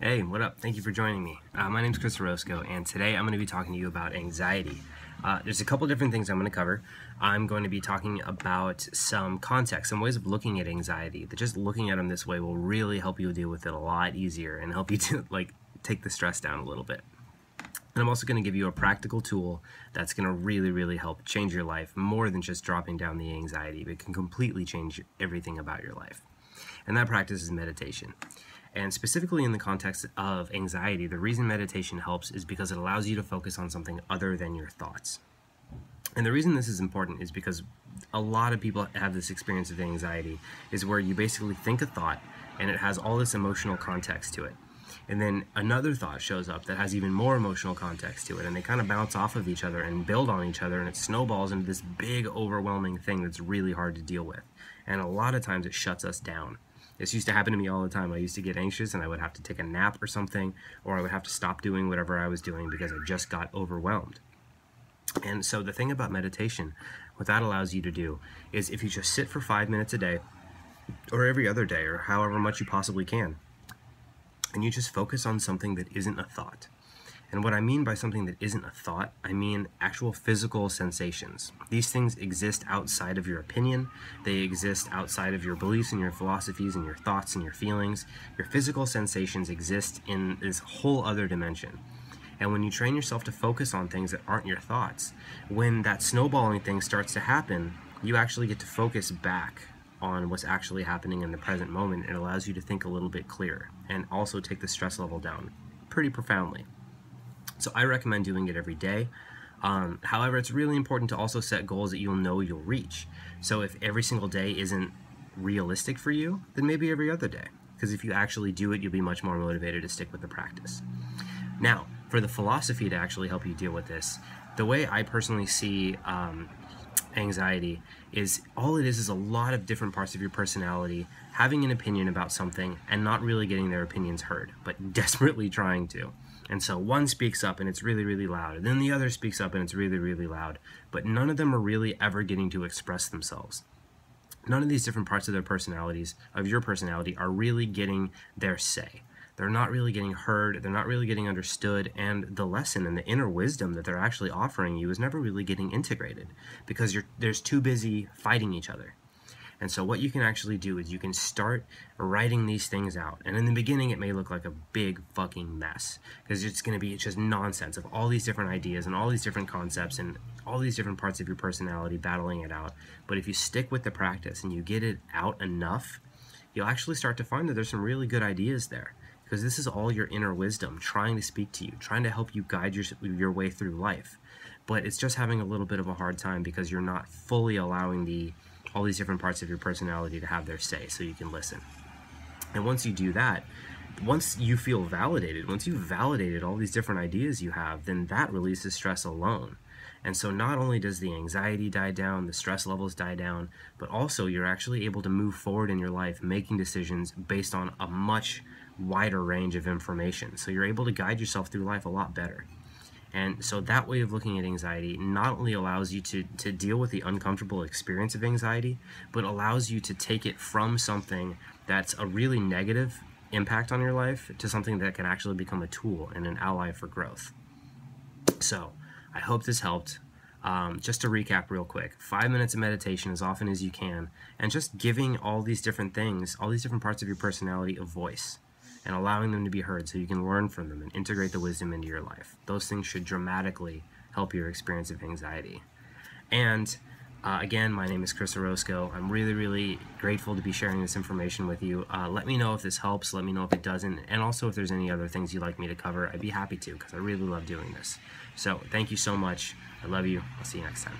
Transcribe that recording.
Hey, what up? Thank you for joining me. My name is Chris Orozco, and today I'm going to be talking to you about anxiety. There's a couple different things I'm going to cover. I'm going to be talking about some context, some ways of looking at anxiety, that just looking at them this way will really help you deal with it a lot easier and help you to take the stress down a little bit. And I'm also going to give you a practical tool that's going to really help change your life more than just dropping down the anxiety, but can completely change everything about your life. And that practice is meditation. And specifically in the context of anxiety, the reason meditation helps is because it allows you to focus on something other than your thoughts. And the reason this is important is because a lot of people have this experience of anxiety, is where you basically think a thought and it has all this emotional context to it. And then another thought shows up that has even more emotional context to it, and they kind of bounce off of each other and build on each other, and it snowballs into this big overwhelming thing that's really hard to deal with. And a lot of times it shuts us down. This used to happen to me all the time. I used to get anxious and I would have to take a nap or something, or I would have to stop doing whatever I was doing because I just got overwhelmed. And so the thing about meditation, what that allows you to do is, if you just sit for 5 minutes a day, or every other day, or however much you possibly can, and you just focus on something that isn't a thought. And what I mean by something that isn't a thought, I mean actual physical sensations. These things exist outside of your opinion. They exist outside of your beliefs and your philosophies and your thoughts and your feelings. Your physical sensations exist in this whole other dimension. And when you train yourself to focus on things that aren't your thoughts, when that snowballing thing starts to happen, you actually get to focus back on what's actually happening in the present moment. It allows you to think a little bit clearer and also take the stress level down pretty profoundly. So I recommend doing it every day. However, it's really important to also set goals that you'll know you'll reach. So if every single day isn't realistic for you, then maybe every other day. Because if you actually do it, you'll be much more motivated to stick with the practice. Now, for the philosophy to actually help you deal with this, the way I personally see anxiety is, all it is a lot of different parts of your personality having an opinion about something and not really getting their opinions heard, but desperately trying to. And so one speaks up and it's really loud, and then the other speaks up and it's really loud, but none of them are really ever getting to express themselves. None of these different parts of their personalities, of your personality, are really getting their say. They're not really getting heard, they're not really getting understood, and the lesson and the inner wisdom that they're actually offering you is never really getting integrated, because there's too busy fighting each other. And so what you can actually do is you can start writing these things out. And in the beginning, it may look like a big fucking mess, because it's going to be just nonsense of all these different ideas and all these different concepts and all these different parts of your personality battling it out. But if you stick with the practice and you get it out enough, you'll actually start to find that there's some really good ideas there, because this is all your inner wisdom trying to speak to you, trying to help you guide your way through life. But it's just having a little bit of a hard time because you're not fully allowing all these different parts of your personality to have their say, so you can listen. And once you do that, once you feel validated, once you've validated all these different ideas you have, then that releases stress alone. And so not only does the anxiety die down, the stress levels die down, but also you're actually able to move forward in your life, making decisions based on a much wider range of information. So you're able to guide yourself through life a lot better. And so that way of looking at anxiety not only allows you to deal with the uncomfortable experience of anxiety, but allows you to take it from something that's a really negative impact on your life to something that can actually become a tool and an ally for growth. So I hope this helped. Just to recap real quick, 5 minutes of meditation as often as you can, and just giving all these different things, all these different parts of your personality, a voice, and allowing them to be heard so you can learn from them and integrate the wisdom into your life. Those things should dramatically help your experience of anxiety. And again, my name is Chris Orozco. I'm really grateful to be sharing this information with you. Let me know if this helps, let me know if it doesn't, and also if there's any other things you'd like me to cover. I'd be happy to, because I really love doing this. So thank you so much. I love you. I'll see you next time.